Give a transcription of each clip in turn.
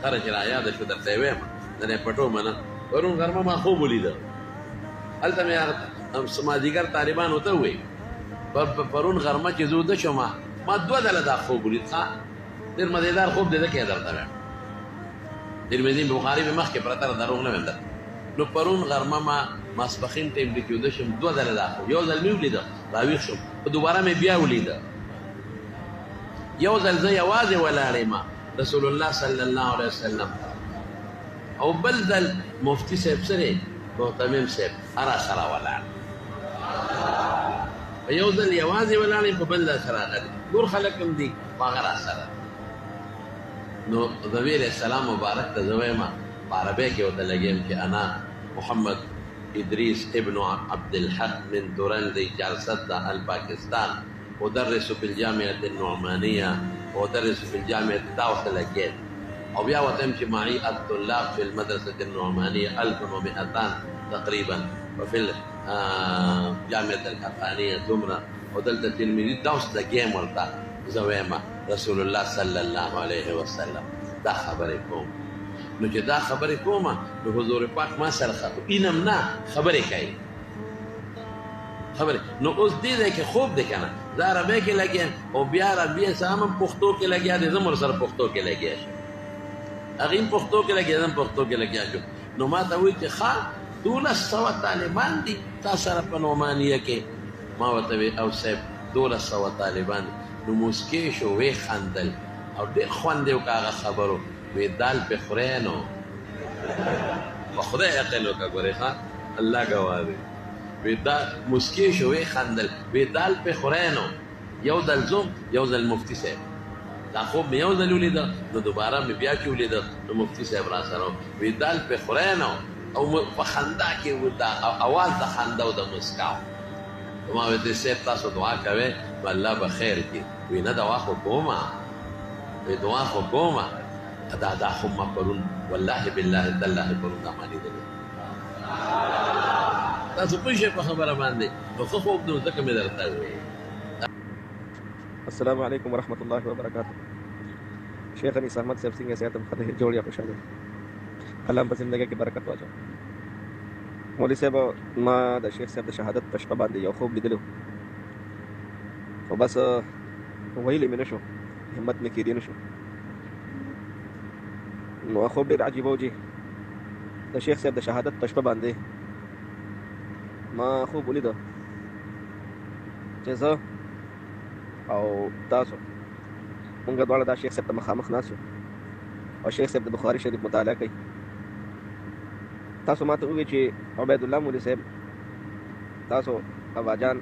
هر چې را یاد شو درته وایم د نه پټو منه پرون غرمه ما خوب ولیده هلته مې مازدیګر طالبان ورته ووایي پرون غرمه چې زه وده شوم ما 2 ځله دا خوب ولید ښه ډېر مزېدار خوب دی ځکه یې درته وایم ترمذي بخاري مې مخکې پرته ده دروغ نه وایم درته نو پرون غرمه ما ماسپښین ټایم کې چې وده شوم 2 ځله دا خوب یو ځل مې ولیده راویښ شوم په دوباره مې بیا ولیده یو ځل زه یوازې ولاړ یم رسول الله صلی الله علیه وسلم او بل ځل مفتي صاحب سره محتمم صاحب هره سره ولاړ په یو ځل یوازې ولاړ یم په بل ځل سره راغلی نور خلک هم دي په هغه راسره نو نبي علیه السلام مبارک ته زه وایم په عربۍ کې ورته لګیم چې انا محمد إدريس ابن عبد الحق من دورندي جالسدة الباكستان ودرس في الجامعة النعمانية ودرس في الجامعة دعوة الأجيال أو بيا وتمشي معي الطلاب في المدرسة النعمانية 1200 تقريبا وفي الجامعة الحقانية زمرة ودلت تلميذ دعوة الأجيال ورطا زويمة رسول الله صلى الله عليه وسلم دا خبركم نو چې دا خبرې کومه نو حضور پاک ما سره اینم نه خبرې کوي خبرې نو اوس دې ځای کې خوب دی که نه زه عربۍ کې لګیا او بیا عربي سم هم پښتو کې لګیا دی زه هم ورسره پښتو کې لګیا شم هغې هم پښتو کې لګیا زه هم پښتو کې لګیا شم نو ما ته وایي چې ښه 1200 طالبان دي تا سره په نعمانیه کې ما ورته وی او صاحب 1200 طالبان نو موسکې شو ویې خندل او ډېر خوند یې وکړه هغه خبرو وی دال په خورې نو په خدای عقل وکړه ګورې ښه الله ګواه دی وی دا مسکې شو وی خندل وی دال په خورې نو یو ځل زوم یو ځل مفتي صاحب دا خوب مې یو ځل ولیده نو دوباره مې بیا چې ولیده نو مفتي صاحب را سره وی دال په خورې نو او په خندا کې دا اواز د خندا او د مسکا ما وی صاحب تاسو دعا کوئ الله به خیر کړي وی نه دعا خو کومه وی دعا خو کومه دا خو ما پرون والله بالله تالله پرون دا ما لیدلی تاسو پوه شئ په خبره باندې نو ښه خوب دی نو ځکه مې درته وویل. السلام علیکم ورحمۃ اللہ وبرکاتہ. شیخ انیس احمد صاحب څنګه صحت هم ښه دی جوړ یا خوشحاله الله په زندګۍ کې برکت واچوي. مولوي صاحب ما د شیخ صاحب د شهادت په شپه باندې یو خوب لیدلی خو بس ویلی مې نه شو همت مې کېدی نه شو نو خوب ډېر عجیبه و چې د شیخ صاحب د شهادت په شپه باندې ما خوب ولیده چې زه او تاسو مونږ دواړه دا شیخ صاحب ته مخامخ ناست یو او شیخ صاحب د بخاري شریف مطالعه کوي. تاسو ما ته ووایي چې عبید الله مولوي صاحب تاسو اباجان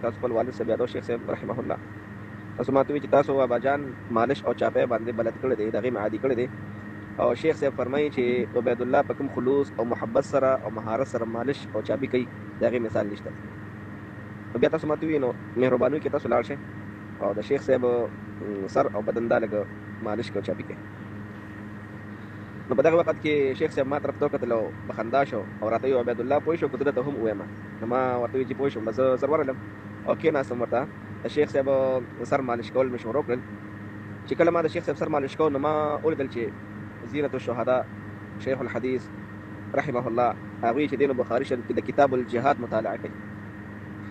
تاسو خپل والد صاحب یادو شیخ صاحب رحمه الله تاسو ما ته ووایي چې تاسو اباجان مالش او چاپی باندې بلد کړی دی د هغې مې عادي کړی دی او شیخ صاحب فرمایي چې عبید الله په کوم خلوص او محبت سره او مهارت سره مالش او چاپی کوي د هغې مثال نشته. نو بیا تاسو ما ته ووایي نو مهرباني وکړئ تاسو لاړ شئ او د شیخ صاحب سر او بدن دا لږ مالش کوي چاپی کوي. نو په دغه وخت کې شیخ صاحب ما طرف ته وکتل او په خندا شو او راته ویل عبید الله پوه شو که زه درته هم ووایم نو ما ورته وویل چې پوه شوم زه سر ورغلم او کېناستم ورته د شیخ صاحب سر مالش کول مې شروع کړل. چې کله ما د شیخ صاحب سر مالش کول نو ما ولیدل چې زینت الشهداء شیخ الحدیث رحمه الله هغوی چې دی نو بخاري شریف کې د کتاب الجهاد مطالعه کوي.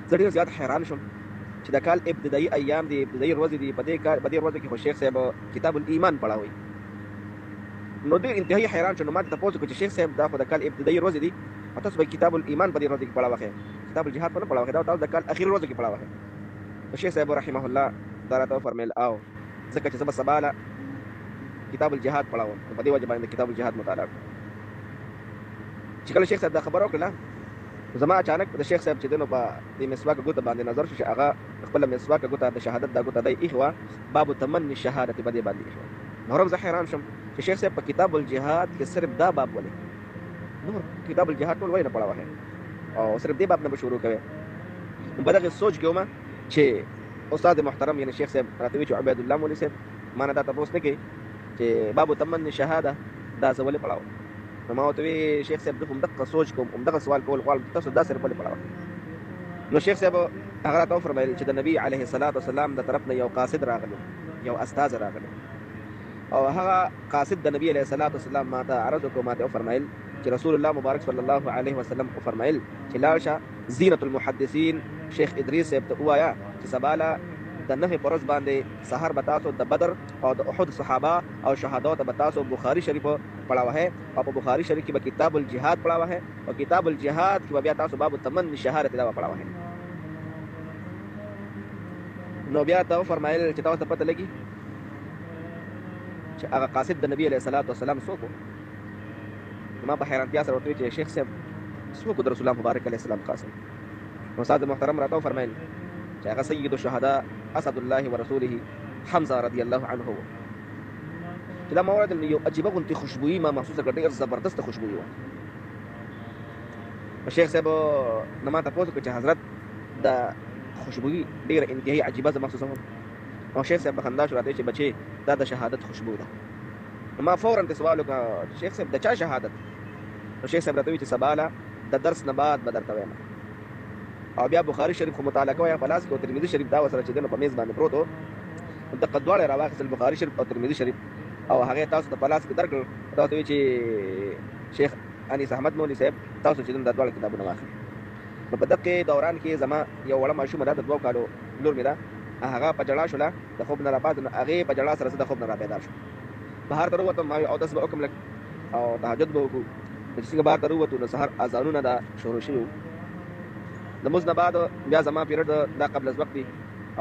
زه ډېر زیات حیران شوم چې د کال ابتدایي ایام دي ابتدایي ورځې دي په دې ورځو کې خو شیخ صاحب کتاب الایمان پړاوي. نو ډېر انتهایی حیران شوم نو ما ته تپوس وکړو چې شیخ صاحب دا خو د کال ابتدایي ورځې دي او تاسو به کتاب الایمان په دې ورځو کې پړاوښئ کتاب الجهاد په نه پړاوښئ دا تاسو د کال اخري ورځو کې پړاوښئ. نو شیخ صاحب رحمه الله دا راته وفرمیل او ځکه چې زه به سبا له کتاب الجهاد پړاوم نو په دې وجه باندې کتاب الجهاد مطالعه کړم. چې کله شیخ صاحب دا خبره وکړله زما اچانک د شیخ صاحب چې دی نو په دې مسواک ګوته باندې نظر شو چې هغه خپله مسواک ګوته د شهادت دا ګوته دی ایښې وه باب تمني شهادت په دې باندې ایښې وه. نو هم زه حیران شم چې شیخ صاحب په کتاب الجهاد کې صرف دا باب ولې نور کتاب الجهاد ټول ولې نه پړاوهئ او صرف دې باب نه به شروع کوئ. نو په دغې سوچ کې ومه چې استاد محترم یعنې شیخ صاحب راته وایي چې عبید الله مولوي صاحب ما نه دا تپوس نه کوي چې باب تمني شهاده دا زه ولې پړاوم. نو ما ورته وی شیخ صاحب زه همدغه سوچ کوم همدغه سوال کول غواړم تاسو دا صرف ولې پړاوئ. نو شیخ صاحب هغه راته وفرمیل چې د نبي علیه الصلاة والسلام د طرف نه یو قاصد راغلی یو استازی راغلی او هغه قاصد د نبی علیه الصلاۃ والسلام ماته عرض وکړ، ماته فرمایل چې رسول الله مبارک صلی الله علیه وسلم فرمایل چې لاړ شه زینت المحدثین شیخ ادریس صاحب ته ووایه چې سباله د نهې په ورځ باندې سحر به تاسو د بدر او د احد صحابه او شهداء ته به تاسو بخاري شریف پڑھاوه او په بخاري شریف کې به کتاب الجهاد پڑھاوه او کتاب الجهاد کې به بیا تاسو باب التمنی شهادت دا پڑھاوه. نو بیا ته فرمایل چې تاسو ته پته لګي چې هغه قاصد د نبی علیه الصلاۃ والسلام څوک و. ما په حیرانتیا سره ورته چې شیخ صاحب څوک د رسول الله مبارک علیه السلام قاصد؟ نو استاد محترم راته فرمایل چې هغه سید الشهداء اسد الله ورسوله حمزه رضی الله عنه و. چې دا مورد یو عجیبه غونتې خوشبويي ما محسوسه کړه، ډېر زبردست خوشبويي وه. شیخ صاحب نه ما تاسو کې چې حضرت د خوشبويي ډېره انتهایی عجیبه زه محسوسوم. او شیخ صاحب په خندا شو راته چې بچې دا د شهادت خوشبو ده. ما فورا سوال وکړ شیخ صاحب د چا شهادت؟ نو شیخ صاحب راته وی چې سباله د درس نه بعد به درته وایم. او بیا بخاري شریف خو مطالعه کوی په لاس کې او ترمذي شریف دا وسره چې دنه په میز باندې پروت و، دغه دواړه راواخیستل بخاري شریف او ترمذي شریف او هغه تاسو ته په لاس کې درکړل. تاسو وی چې شیخ انیس احمد مولوی صاحب تاسو چې د دواړه کتابونه واخلئ. نو په دغه دوران کې زما یو وړه ماشومه ده د 2 کالو لور مې ده، هغه په جړا شوله د خوب نه راپاڅېد، نو هغې په جړا سره زه د خوب نه راپیدا شوم. بهر ته ووتم، ما اودس به وکړم لږ او تهجد به وکړو. چې څنګه بهر ته ووتو نو سهار اذانونه دا شروع شوي وو. د مونځ نه بعد بیا زما پیریډ دا قبل از وقت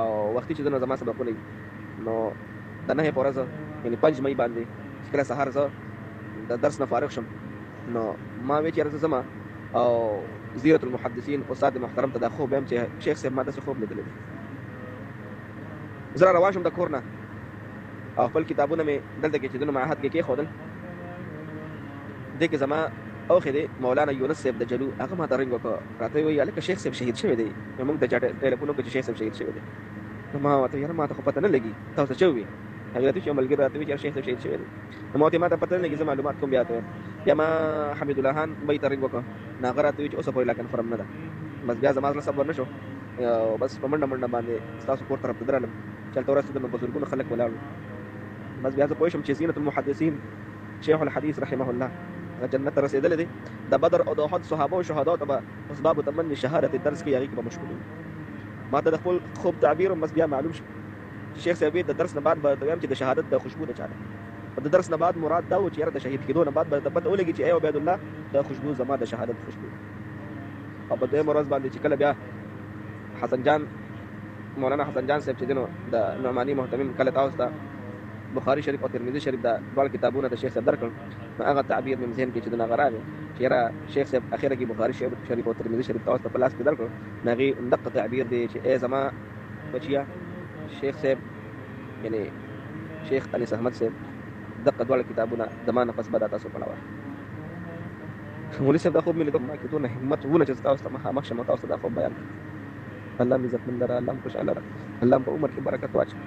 او وختي چې دنه زما سبقونه وي. نو د نهې په ورځ یعنې 5 مۍ باندې چې کله سهار زه د درس نه فارغ شم، نو ما وی چې یاره زه ځم او زیرت المحدثین استاد محترم ته دا خوب وایم چې شیخ صاحب ما داسې خوب لیدلی دی. زه را روان شوم د کور نه او خپل کتابونه مې دلته کې چې دونه معهد کې کېښودل. دې کې زما اوښې دی مولانا یونس صاحب د جلو، هغه ما ته رنګ وکړ، راته وایي هلکه شیخ صاحب شهید شوی دی. موږ ته چا ټلیفون وکړ چې شیخ صاحب شهید شوی دی. نو ما ورته یاره ما ته خو پته نه لګي تاسو څه وي. هغې راته چې یو ملګري راته وایي چې شیخ صاحب شهید شوی دی. نو ما ورته ما ته پته نه لګي، زه معلومات کوم بیا ته وایم. بیا ما حمید الله خان بۍ ته رنګ وکړ، نو هغه راته وایي چې اوسه پورې لا کنفرم نه ده. بس بیا زما زړه صبر نه شو، بس په منډه منډه باندې ستاسو کور طرف ته درغلم چې هلته ورسېدم نو بزرګونه خلک ولاړ وو. بس بیا زه پوه شم چې زینت المحدثین شیخ الحدیث رحمه الله جنت ته رسېدلی دی. د بدر او د احد صحابه او شهداء ته به اوس باب تمني شهادت درس کې هغې کې به مشغول وي. ما ته د خپل خوب تعبیر هم بس بیا معلوم شو. شیخ صاحب د درس نه بعد به ته وایم چې د شهادت د خوشبو د چا ده. د درس نه بعد مراد دا و چې یاره د شهید کېدو نه بعد به ته پته ولګي چې ای عبید الله د خوشبو زما د شهادت خوشبو. او په دویمه ورځ باندې چې کله بیا حسن جان مولانا حسن جان صاحب چې دی نو د نعماني محتمم کله تاسو ته بخاري شریف او ترمذي شریف دا دواړه کتابونه د شیخ صاحب درکړل، نو هغه تعبیر مې ذهن کې چې دونه هغه راغی چې یاره شیخ صاحب اخره کې بخاري شریف او ترمذي شریف تاسو ته په لاس کې درکړل. نو هغې دقه تعبیر دی چې ای زما بچیا شیخ صاحب یعنې شیخ انیس احمد صاحب دقه دواړه کتابونه زما نه پس به دا تاسو پړاوه. مولوي صاحب دا خوب مې لیدو، ما کې دونه همت وونه چې تاسو ته مخامخ شم او تاسو ته دا خوب بیان کړم. الله مې عزتمند لره، الله مې خوشحاله لره، الله مې په عمر کې برکت واچوي.